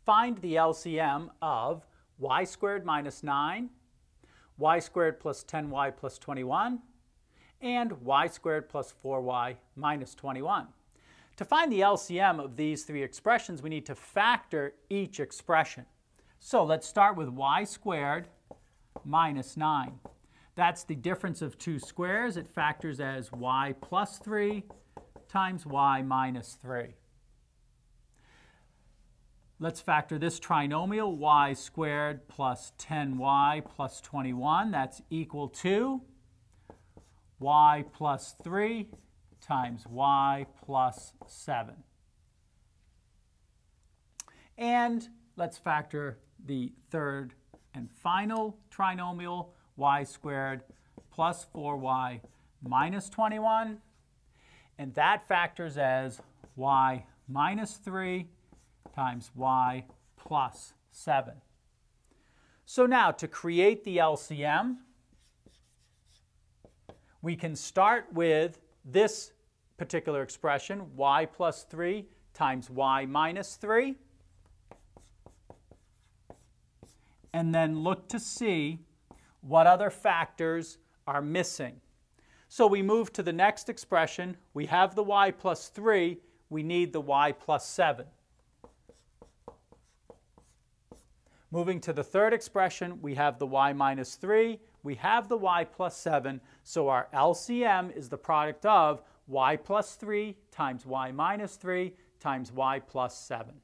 find the LCM of y squared minus 9, y squared plus 10y plus 21, and y squared plus 4y minus 21. To find the LCM of these three expressions, we need to factor each expression. So let's start with y squared minus 9. That's the difference of two squares. It factors as y plus 3 times y minus 3. Let's factor this trinomial, y squared plus 10y plus 21. That's equal to y plus 3 times y plus 7. And let's factor the third and final trinomial, y squared plus 4y minus 21. And that factors as y minus 3 times y plus 7. So now to create the LCM, we can start with this particular expression, y plus 3 times y minus 3, and then look to see what other factors are missing. So we move to the next expression. We have the y plus 3. We need the y plus 7. Moving to the third expression, we have the y minus 3. We have the y plus 7. So our LCM is the product of y plus 3 times y minus 3 times y plus 7.